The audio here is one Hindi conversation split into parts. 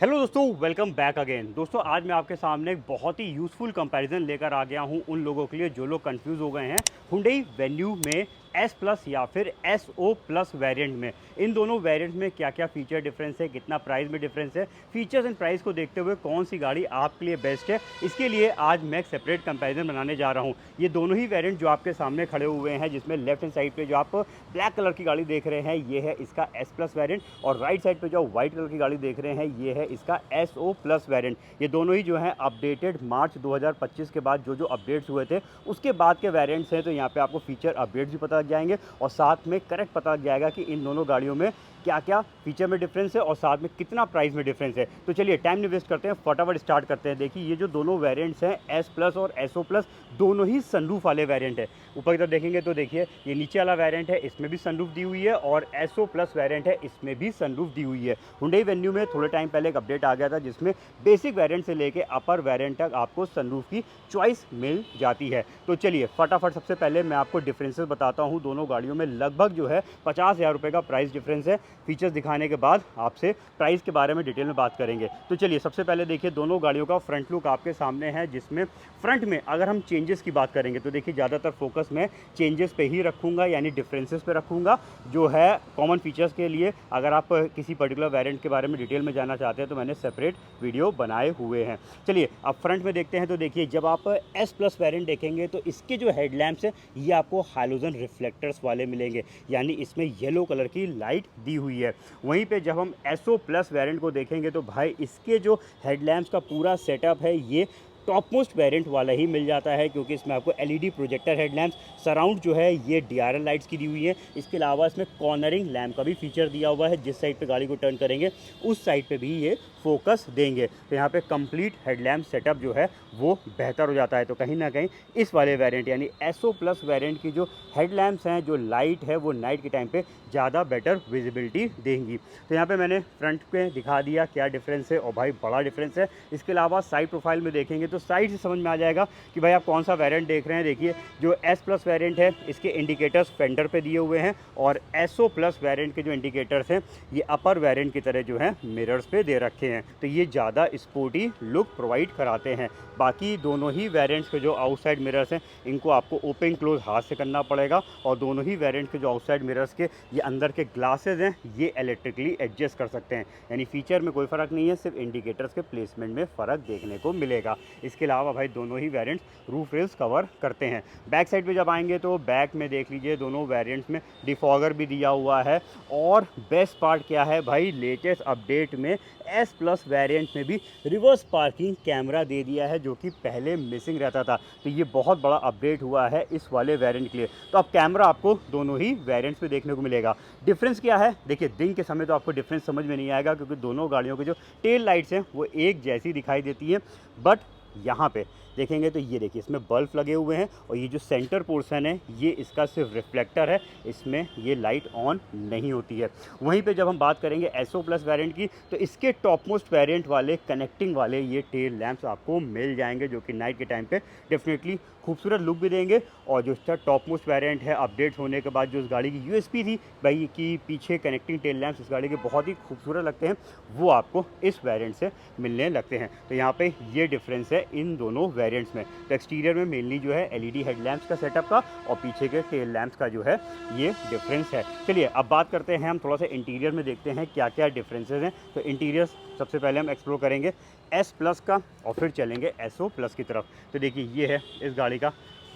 हेलो दोस्तों, वेलकम बैक अगेन। दोस्तों, आज मैं आपके सामने एक बहुत ही यूज़फुल कंपैरिजन लेकर आ गया हूं उन लोगों के लिए जो लोग कंफ्यूज हो गए हैं हुंडई वेन्यू में एस प्लस या फिर एस ओ प्लस वेरिएंट में। इन दोनों वेरिएंट में क्या क्या फीचर डिफरेंस है, कितना प्राइस में डिफरेंस है, फीचर्स एंड प्राइस को देखते हुए कौन सी गाड़ी आपके लिए बेस्ट है, इसके लिए आज मैं एक सेपरेट कंपैरिजन बनाने जा रहा हूं। ये दोनों ही वेरिएंट जो आपके सामने खड़े हुए हैं, जिसमें लेफ्ट हैंड साइड पे जो आप ब्लैक कलर की गाड़ी देख रहे हैं, ये है इसका एस प्लस वेरिएंट, और राइट साइड पे जो व्हाइट कलर की गाड़ी देख रहे हैं, ये है इसका एस ओ प्लस वेरिएंट। ये दोनों ही जो है अपडेटेड मार्च 2025 के बाद जो अपडेट्स हुए थे उसके बाद के वेरिएंट्स हैं। तो यहाँ पे आपको फीचर अपडेट्स भी पता लग जाएंगे और साथ में करेक्ट पता लग जाएगा कि इन दोनों गाड़ियों में क्या क्या फीचर में डिफरेंस है और साथ में कितना प्राइस में डिफरेंस है। तो चलिए टाइम नहीं वेस्ट करते हैं, फटाफट स्टार्ट करते हैं। देखिए, ये जो दोनों वेरिएंट्स हैं एस प्लस और एस ओ प्लस, दोनों ही सनरूफ वाले वेरिएंट है। ऊपर की तरफ देखेंगे तो देखिए, ये नीचे वाला वेरिएंट है, इसमें भी सनरूफ दी हुई है, और एस ओ प्लस वेरिएंट है, इसमें भी सनरूफ दी हुई है। हुंडई वेन्यू में थोड़े टाइम पहले एक अपडेट आ गया था जिसमें बेसिक वेरिएंट से लेके अपर वेरिएंट तक आपको सनरूफ की चॉइस मिल जाती है। तो चलिए फटाफट सबसे पहले मैं आपको डिफरेंसेस बताता हूँ। दोनों गाड़ियों में लगभग जो है 50,000 रुपये का प्राइस डिफरेंस है। फीचर्स दिखाने के बाद आपसे प्राइस के बारे में डिटेल में बात करेंगे। तो चलिए सबसे पहले देखिए, दोनों गाड़ियों का फ्रंट लुक आपके सामने है, जिसमें फ्रंट में अगर हम चेंजेस की बात करेंगे तो देखिए ज़्यादातर फोकस मैं चेंजेस पे ही रखूँगा, यानी डिफरेंसेस पे रखूँगा जो है कॉमन फीचर्स के लिए। अगर आप किसी पर्टिकुलर वेरिएंट के बारे में डिटेल में जानना चाहते हैं तो मैंने सेपरेट वीडियो बनाए हुए हैं। चलिए अब फ्रंट में देखते हैं। तो देखिए, जब आप एस प्लस वेरिएंट देखेंगे तो इसके जो हेडलैम्प्स हैं ये आपको हाइलोजन रिफ्लेक्टर्स वाले मिलेंगे, यानी इसमें येलो कलर की लाइट दी हुई है। वहीं पे जब हम एस ओ प्लस वेरिएंट को देखेंगे तो भाई इसके जो हेडलैम्प्स का पूरा सेटअप है ये टॉप मोस्ट वेरिएंट वाला ही मिल जाता है, क्योंकि इसमें आपको एलईडी प्रोजेक्टर हेडलैम्प्स, सराउंड जो है ये डीआरएल लाइट्स की दी हुई है। इसके अलावा इसमें कॉर्नरिंग लैम्प का भी फीचर दिया हुआ है, जिस साइड पे गाड़ी को टर्न करेंगे उस साइड पे भी ये फोकस देंगे। तो यहाँ पे कंप्लीट हेडलैम्प सेटअप जो है वो बेहतर हो जाता है। तो कहीं ना कहीं इस वाले वेरिएंट यानी एस ओ प्लस वेरिएंट की जो हेडलैम्प्स हैं, जो लाइट है, वो नाइट के टाइम पे ज़्यादा बेटर विजिबिलिटी देंगी। तो यहाँ पे मैंने फ्रंट पे दिखा दिया क्या डिफरेंस है, और भाई बड़ा डिफरेंस है। इसके अलावा साइड प्रोफाइल में देखेंगे तो साइड से समझ में आ जाएगा कि भाई आप कौन सा वेरिएंट देख रहे हैं। देखिए, जो एस प्लस वेरिएंट है इसके इंडिकेटर्स फेंडर पे दिए हुए हैं, और एस ओ प्लस वेरिएंट के जो इंडिकेटर्स हैं ये अपर वेरिएंट की तरह जो है मिरर्स पे दे रखे हैं। तो ये ज़्यादा स्पोर्टी लुक प्रोवाइड कराते हैं। बाकी दोनों ही वेरिएंट्स के जो आउटसाइड मिरर्स हैं इनको आपको ओपन क्लोज हाथ से करना पड़ेगा, और दोनों ही वेरिएंट के जो आउटसाइड मिरर्स के ये अंदर के ग्लासेज हैं ये इलेक्ट्रिकली एडजस्ट कर सकते हैं। यानी फीचर में कोई फ़र्क नहीं है, सिर्फ इंडिकेटर्स के प्लेसमेंट में फ़र्क देखने को मिलेगा। इसके अलावा भाई दोनों ही वेरिएंट्स रूफ रेल्स कवर करते हैं। बैक साइड पे जब आएंगे तो बैक में देख लीजिए दोनों वेरिएंट्स में डिफॉगर भी दिया हुआ है, और बेस्ट पार्ट क्या है भाई, लेटेस्ट अपडेट में एस प्लस वेरिएंट में भी रिवर्स पार्किंग कैमरा दे दिया है, जो कि पहले मिसिंग रहता था। तो ये बहुत बड़ा अपडेट हुआ है इस वाले वेरिएंट के लिए। तो अब कैमरा आपको दोनों ही वेरिएंट्स में देखने को मिलेगा। डिफरेंस क्या है, देखिए दिन के समय तो आपको डिफरेंस समझ में नहीं आएगा, क्योंकि दोनों गाड़ियों की जो टेल लाइट्स हैं वो एक जैसी दिखाई देती हैं। बट यहाँ पे देखेंगे तो ये देखिए, इसमें बल्ब लगे हुए हैं, और ये जो सेंटर पोर्शन है ये इसका सिर्फ रिफ्लेक्टर है, इसमें ये लाइट ऑन नहीं होती है। वहीं पे जब हम बात करेंगे एसओ प्लस वेरिएंट की, तो इसके टॉप मोस्ट वेरिएंट वाले कनेक्टिंग वाले ये टेल लैंप्स आपको मिल जाएंगे, जो कि नाइट के टाइम पे डेफिनेटली खूबसूरत लुक भी देंगे। और जो इसका टॉप मोस्ट वेरिएंट है, अपडेट होने के बाद जो इस गाड़ी की यूएसपी थी भाई कि पीछे कनेक्टिंग टेल लैंप्स इस गाड़ी के बहुत ही खूबसूरत लगते हैं, वो आपको इस वेरिएंट से मिलने लगते हैं। तो यहाँ पे ये डिफरेंस है इन दोनों वेरिएंट्स में। तो एक्सटीरियर में मेनली जो है एलईडी हेडलैम्प्स का सेटअप का, और पीछे के टेल लैंप्स का जो है ये डिफरेंस है। चलिए अब बात करते हैं हम थोड़ा सा इंटीरियर में, देखते हैं क्या क्या डिफरेंसेस हैं। तो इंटीरियर सबसे पहले हम एक्सप्लोर करेंगे एस प्लस का, और फिर चलेंगे एसओ प्लस की तरफ। तो देखिए, ये है इस गाड़ी का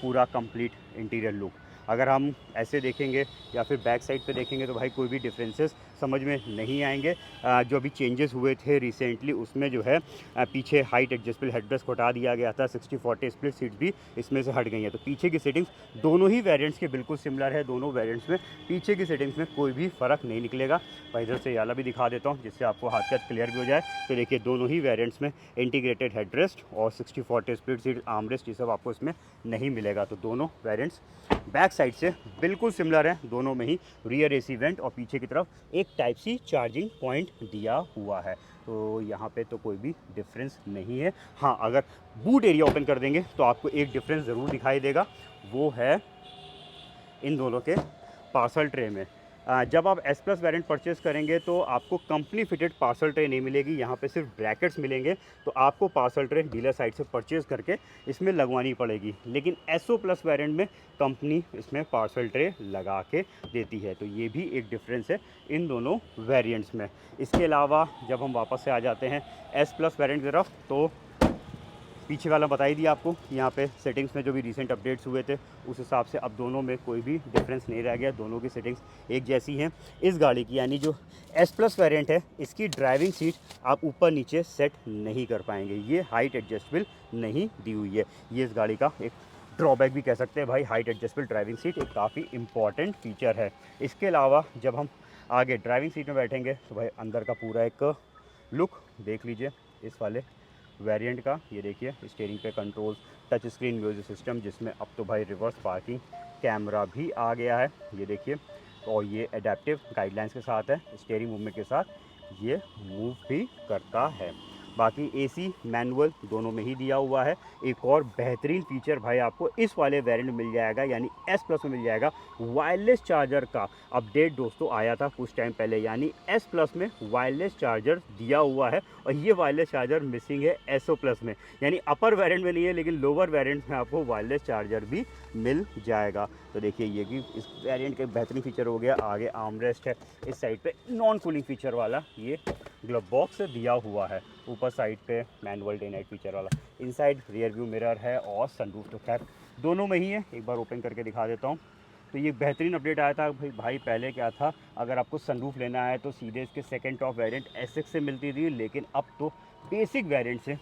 पूरा कंप्लीट इंटीरियर लुक। अगर हम ऐसे देखेंगे या फिर बैक साइड पे देखेंगे तो भाई कोई भी डिफरेंसेस समझ में नहीं आएंगे। जो अभी चेंजेस हुए थे रिसेंटली उसमें जो है पीछे हाइट एडजस्टेबल हेडरेस्ट को हटा दिया गया था, 60-40 स्प्लिट सीट्स भी इसमें से हट गई हैं। तो पीछे की सेटिंग्स दोनों ही वेरिएंट्स के बिल्कुल सिमिलर है। दोनों वेरिएंट्स में पीछे की सेटिंग्स में कोई भी फ़र्क नहीं निकलेगा। मैं इधर से याला भी दिखा देता हूँ जिससे आपको हाथ का क्लियर भी हो जाए। तो देखिए, दोनों ही वेरिएंट्स में इंटीग्रेटेड हेडरेस्ट और 60-40 स्प्लिट सीट आर्मरेस्ट ये सब आपको इसमें नहीं मिलेगा। तो दोनों वेरिएंट्स बैक साइड से बिल्कुल सिमिलर है। दोनों में ही रियर एसी वेंट और पीछे की तरफ एक टाइप सी चार्जिंग पॉइंट दिया हुआ है। तो यहाँ पे तो कोई भी डिफरेंस नहीं है। हाँ, अगर बूट एरिया ओपन कर देंगे तो आपको एक डिफरेंस ज़रूर दिखाई देगा, वो है इन दोनों के पार्सल ट्रे में। जब आप एस प्लस वेरिएंट परचेज़ करेंगे तो आपको कंपनी फिटेड पार्सल ट्रे नहीं मिलेगी, यहाँ पे सिर्फ ब्रैकेट्स मिलेंगे। तो आपको पार्सल ट्रे डीलर साइट से परचेज़ करके इसमें लगवानी पड़ेगी। लेकिन एसओ प्लस वेरिएंट में कंपनी इसमें पार्सल ट्रे लगा के देती है। तो ये भी एक डिफरेंस है इन दोनों वेरिएंट्स में। इसके अलावा जब हम वापस से आ जाते हैं एस प्लस वेरिएंट की तरफ, तो पीछे वाला बता ही दिया आपको कि यहाँ पे सेटिंग्स में जो भी रिसेंट अपडेट्स हुए थे उस हिसाब से अब दोनों में कोई भी डिफरेंस नहीं रह गया, दोनों की सेटिंग्स एक जैसी हैं। इस गाड़ी की यानी जो एस प्लस वेरिएंट है, इसकी ड्राइविंग सीट आप ऊपर नीचे सेट नहीं कर पाएंगे, ये हाइट एडजस्टेबल नहीं दी हुई है। ये इस गाड़ी का एक ड्रॉबैक भी कह सकते हैं भाई, हाइट एडजस्टेबल ड्राइविंग सीट एक काफ़ी इंपॉर्टेंट फीचर है। इसके अलावा जब हम आगे ड्राइविंग सीट में बैठेंगे तो भाई अंदर का पूरा एक लुक देख लीजिए इस वाले वेरिएंट का। ये देखिए स्टीयरिंग पे controls, touch screen music system, जिसमें अब तो भाई रिवर्स पार्किंग कैमरा भी आ गया है, ये देखिए। और ये एडेप्टिव गाइडलाइंस के साथ है, स्टीयरिंग मूवमेंट के साथ ये मूव भी करता है। बाकी एसी मैनुअल दोनों में ही दिया हुआ है। एक और बेहतरीन फीचर भाई आपको इस वाले वेरिएंट में मिल जाएगा, यानी एस प्लस में मिल जाएगा। वायरलेस चार्जर का अपडेट दोस्तों आया था कुछ टाइम पहले, यानी एस प्लस में वायरलेस चार्जर दिया हुआ है और ये वायरलेस चार्जर मिसिंग है एसओ प्लस में। यानी अपर वेरिएंट में नहीं है, लेकिन लोअर वेरिएंट में आपको वायरलेस चार्जर भी मिल जाएगा। तो देखिए ये कि इस वेरिएंट का बेहतरीन फीचर हो गया। आगे आर्मरेस्ट है, इस साइड पे नॉन कूलिंग फीचर वाला ये ग्लव बॉक्स दिया हुआ है। ऊपर साइड पे मैनुअल डे नाइट फीचर वाला, इनसाइड रियर व्यू मिरर है और सनरूफ तो खैर दोनों में ही है। एक बार ओपन करके दिखा देता हूँ। तो ये बेहतरीन अपडेट आया था भाई पहले क्या था, अगर आपको सनरूफ लेना है तो सीधे इसके सेकंड टॉप वेरिएंट एसएक्स से मिलती थी, लेकिन अब तो बेसिक वेरिएंट से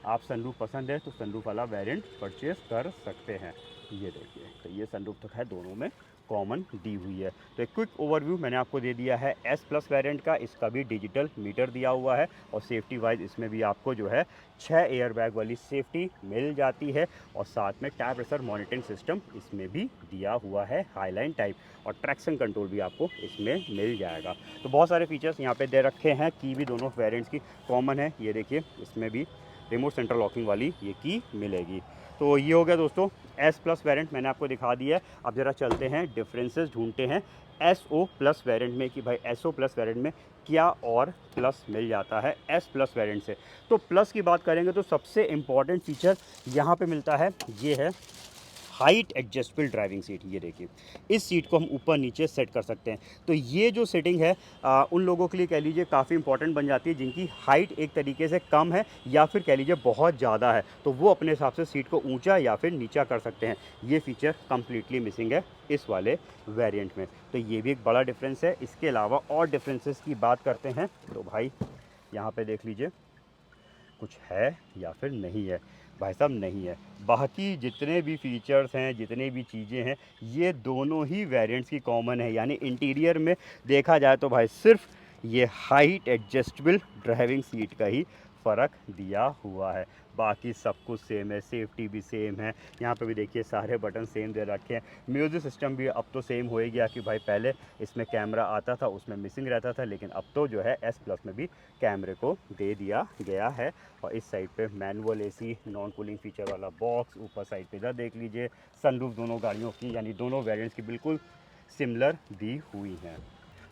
आप सनरूफ पसंद है तो सनरूफ वाला वेरिएंट परचेज़ कर सकते हैं। ये देखिए, तो ये सनरूफ तो है दोनों में कॉमन दी हुई है। तो एक क्विक ओवरव्यू मैंने आपको दे दिया है एस प्लस वेरिएंट का। इसका भी डिजिटल मीटर दिया हुआ है और सेफ्टी वाइज इसमें भी आपको जो है 6 एयर बैग वाली सेफ्टी मिल जाती है और साथ में टायर प्रेशर मॉनिटरिंग सिस्टम इसमें भी दिया हुआ है हाईलाइन टाइप, और ट्रैक्शन कंट्रोल भी आपको इसमें मिल जाएगा। तो बहुत सारे फीचर्स यहाँ पे दे रखे हैं। की भी दोनों वेरिएंट्स की कॉमन है, ये देखिए इसमें भी रिमोट सेंट्रल लॉकिंग वाली ये की मिलेगी। तो ये हो गया दोस्तों एस प्लस वेरिएंट मैंने आपको दिखा दिया है। अब ज़रा चलते हैं डिफरेंसेस ढूंढते हैं एस ओ प्लस वेरिएंट में कि भाई एस ओ प्लस वेरिएंट में क्या और प्लस मिल जाता है एस प्लस वेरिएंट से। तो प्लस की बात करेंगे तो सबसे इम्पॉर्टेंट फीचर यहाँ पे मिलता है, ये है हाइट एडजस्टेबल ड्राइविंग सीट। ये देखिए इस सीट को हम ऊपर नीचे सेट कर सकते हैं। तो ये जो सेटिंग है उन लोगों के लिए कह लीजिए काफ़ी इंपॉर्टेंट बन जाती है जिनकी हाइट एक तरीके से कम है या फिर कह लीजिए बहुत ज़्यादा है, तो वो अपने हिसाब से सीट को ऊंचा या फिर नीचा कर सकते हैं। ये फीचर कम्प्लीटली मिसिंग है इस वाले वेरिएंट में, तो ये भी एक बड़ा डिफरेंस है। इसके अलावा और डिफरेंसेस की बात करते हैं तो भाई यहाँ पे देख लीजिए कुछ है या फिर नहीं है। भाई साहब नहीं है। बाकी जितने भी फीचर्स हैं, जितने भी चीज़ें हैं, ये दोनों ही वेरिएंट्स की कॉमन है। यानी इंटीरियर में देखा जाए तो भाई सिर्फ ये हाइट एडजस्टेबल ड्राइविंग सीट का ही फ़र्क दिया हुआ है, बाकी सब कुछ सेम है। सेफ्टी भी सेम है, यहाँ पे भी देखिए सारे बटन सेम दे रखे हैं। म्यूज़िक सिस्टम भी अब तो सेम हो ही गया कि भाई पहले इसमें कैमरा आता था उसमें मिसिंग रहता था, लेकिन अब तो जो है एस प्लस में भी कैमरे को दे दिया गया है। और इस साइड पे manual AC, non cooling feature वाला बॉक्स, ऊपर साइड पे इधर देख लीजिए सनरूफ दोनों गाड़ियों की यानी दोनों वेरिएंट्स की बिल्कुल सिमिलर दी हुई हैं।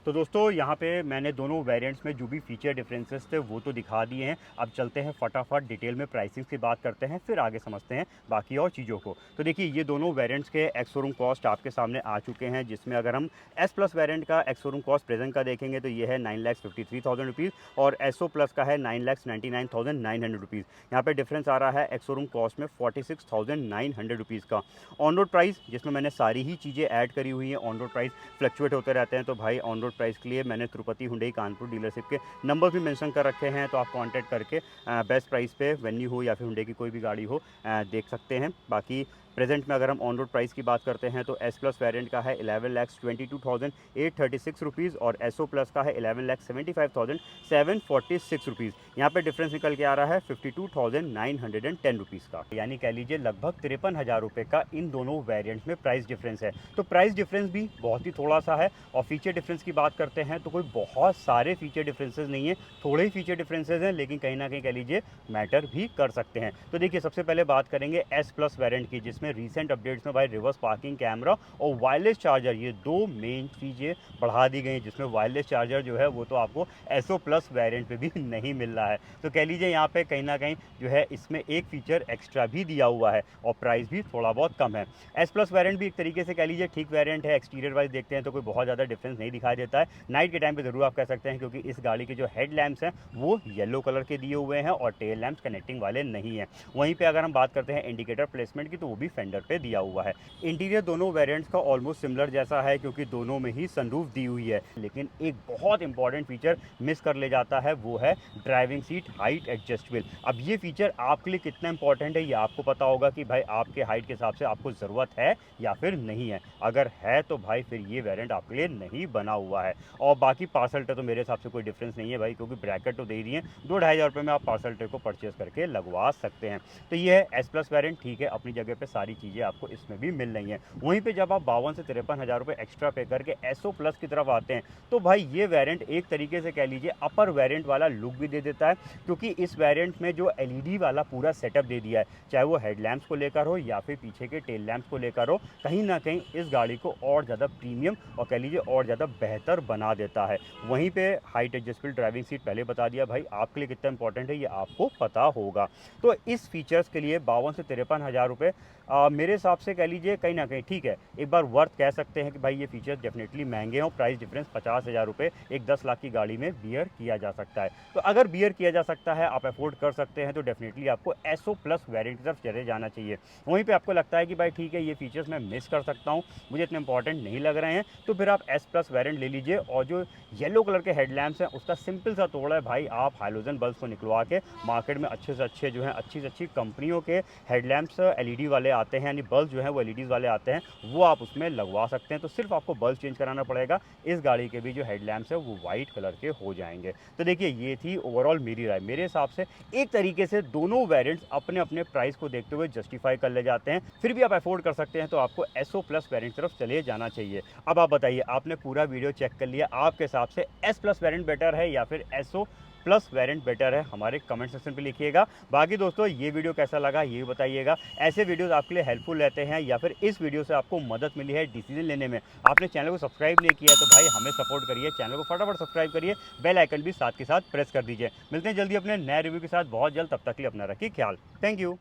तो दोस्तों यहाँ पे मैंने दोनों वेरिएंट्स में जो भी फीचर डिफरेंसेस थे वो तो दिखा दिए हैं। अब चलते हैं फटाफट डिटेल में प्राइसिंग की बात करते हैं, फिर आगे समझते हैं बाकी और चीज़ों को। तो देखिए ये दोनों वेरिएंट्स के एक्स शोरूम कॉस्ट आपके सामने आ चुके हैं, जिसमें अगर हम एस प्लस वेरिएंट का एक्स शोरूम कॉस्ट प्रेजेंट का देखेंगे तो ये है 9,53,000 रुपीज़ और एसओ प्लस का है 9,99,900 रुपीज़। यहाँ पर डिफरेंस आ रहा है एक्स शोरूम कॉस्ट में 46,900 रुपीज़ का। ऑन रोड प्राइस जिसमें मैंने सारी ही चीज़ें ऐड करी हुई हैं, ऑन रोड प्राइस फ्लक्चुएट होते रहते हैं, तो भाई ऑन रोड प्राइस के लिए मैंने तिरुपति हुंडई कानपुर डीलरशिप के नंबर भी मेंशन कर रखे हैं, तो आप कांटेक्ट करके बेस्ट प्राइस पे वेन्यू हो या फिर हुंडई की कोई भी गाड़ी हो देख सकते हैं। बाकी प्रेजेंट में अगर हम ऑन रोड प्राइस की बात करते हैं तो एस प्लस वेरिएंट का है 11,22,836 रुपीज़ और एसओ प्लस का है 11,75,746 रुपीज़। यहाँ पे डिफरेंस निकल के आ रहा है 52,910 रुपीज़ का, यानी कह लीजिए लगभग 53,000 रुपये का इन दोनों वेरिएंट्स में प्राइस डिफरेंस है। तो प्राइस डिफरेंस भी बहुत ही थोड़ा सा है। और फीचर डिफरेंस की बात करते हैं तो कोई बहुत सारे फीचर डिफरेंसेस नहीं है, थोड़े ही फीचर डिफरेंसेस हैं, लेकिन कहीं ना कहीं कह लीजिए मैटर भी कर सकते हैं। तो देखिए सबसे पहले बात करेंगे एस प्लस वेरिएंट की, जिसमें इसमें रिसेंट अपडेट्स में भाई रिवर्स पार्किंग कैमरा और वायरलेस चार्जर, ये 2 मेन चीज़ें बढ़ा दी गई हैं, जिसमें वायरलेस चार्जर जो है वो तो आपको एसओ प्लस वेरिएंट पे भी नहीं मिल रहा है। तो कह लीजिए यहाँ पे कहीं ना कहीं जो है इसमें एक फीचर एक्स्ट्रा भी दिया हुआ है और प्राइस भी थोड़ा बहुत कम है। एस प्लस वेरिएंट भी एक तरीके से कह लीजिए ठीक वेरिएंट है, एक्सटीरियर वाइज देखते हैं तो कोई बहुत ज़्यादा डिफरेंस नहीं दिखाई देता है। नाइट के टाइम पे ज़रूर आप कह सकते हैं, क्योंकि इस गाड़ी के जो हेड लैम्प्स हैं वो येलो कलर के दिए हुए हैं और टेल लैम्प्स कनेक्टिंग वाले नहीं हैं। वहीं पे अगर हम बात करते हैं इंडिकेटर प्लेसमेंट की, तो वो भी फेंडर पे दिया हुआ है। इंटीरियर दोनों वेरिएंट्स का ऑलमोस्ट सिमिलर जैसा है, क्योंकि दोनों में ही सनरूफ दी हुई है, लेकिन एक बहुत इंपॉर्टेंट फीचर मिस कर ले जाता है, वो है ड्राइविंग सीट हाइट एडजस्टेबल। अब ये फीचर आपके लिए कितना इंपॉर्टेंट है ये आपको पता होगा कि भाई आपके हाइट के हिसाब से आपको ज़रूरत है या फिर नहीं है। अगर है तो भाई फिर ये वेरिएंट आपके लिए नहीं बना हुआ है। और बाकी पार्सल ट्रे तो मेरे हिसाब से कोई डिफरेंस नहीं है भाई, क्योंकि ब्रैकेट तो दे रही है, 2-2.5 रुपये में आप पार्सल ट्रे को परचेज करके लगवा सकते हैं। तो ये है एस प्लस वेरिएंट, ठीक है, अपनी जगह पे सारी चीज़ें आपको इसमें भी मिल रही हैं। वहीं पे जब आप 52 से 53 हज़ार रुपये एक्स्ट्रा पे करके एसओ प्लस की तरफ आते हैं, तो भाई ये वेरिएंट एक तरीके से कह लीजिए अपर वेरिएंट वाला लुक भी दे देता है, क्योंकि इस वेरिएंट में जो एलईडी वाला पूरा सेटअप दे दिया है, चाहे वो हेडलैम्प्स को लेकर हो या फिर पीछे के टेल लैम्प्स को लेकर हो, कहीं ना कहीं इस गाड़ी को और ज़्यादा प्रीमियम और कह लीजिए और ज़्यादा बेहतर बना देता है। वहीं पे हाइट एडजस्टेबल ड्राइविंग सीट पहले बता दिया भाई, आपके लिए कितना इंपॉर्टेंट है ये आपको पता होगा। तो इस फीचर्स के लिए 52 से 53 हज़ार रुपये मेरे हिसाब से कह लीजिए कहीं ना कहीं ठीक है, एक बार वर्थ कह सकते हैं कि भाई ये फीचर्स डेफिनेटली महंगे हैं और प्राइस डिफरेंस 50 हज़ार रुपये एक 10 लाख की गाड़ी में बियर किया जा सकता है। तो अगर बियर किया जा सकता है, आप अफोर्ड कर सकते हैं, तो डेफिनेटली आपको एसओ प्लस वेरिएंट की तरफ चले जाना चाहिए। वहीं पे आपको लगता है कि भाई ठीक है ये फीचर्स मैं मिस कर सकता हूँ, मुझे इतने इंपॉर्टेंट नहीं लग रहे हैं, तो फिर आप एस प्लस वेरिएंट ले लीजिए। और जो येलो कलर के हेडलैम्प्स हैं उसका सिंपल सा तोड़ा है भाई, आप हाइलोजन बल्ब को निकलवा के मार्केट में अच्छे से अच्छे जो है अच्छी से अच्छी कंपनियों के हेडलैम्प्स एलईडी वाले आते हैं, यानी बल्ब जो है वो एलईडीज़ वाले आते हैं, वो आप उसमें लगवा सकते हैं। तो सिर्फ आपको बल्ब चेंज कराना पड़ेगा, इस गाड़ी के भी जो हेडलैम्प्स है वो वाइट कलर के हो जाएंगे। तो देखिए ये थी ओवरऑल मेरी राय। मेरे हिसाब से एक तरीके से दोनों वेरिएंट्स अपने अपने प्राइस को देखते हुए जस्टिफाई कर ले जाते हैं, फिर भी आप अफोर्ड कर सकते हैं तो आपको एसओ प्लस वेरिएंट की तरफ चले जाना चाहिए। अब आप बताइए, आपने पूरा वीडियो चेक कर लिया, आपके हिसाब से एस प्लस वेरिएंट बेटर है या फिर एसओ प्लस वेरिएंट बेटर है? हमारे कमेंट सेक्शन पे लिखिएगा। बाकी दोस्तों ये वीडियो कैसा लगा ये भी बताइएगा। ऐसे वीडियोस आपके लिए हेल्पफुल रहते हैं, या फिर इस वीडियो से आपको मदद मिली है डिसीजन लेने में, आपने चैनल को सब्सक्राइब नहीं किया तो भाई हमें सपोर्ट करिए, चैनल को फटाफट सब्सक्राइब करिए, बेल आइकन भी साथ के साथ प्रेस कर दीजिए। मिलते हैं जल्दी अपने नए रिव्यू के साथ बहुत जल्द, तब तक के लिए अपना रखिए ख्याल। Thank you.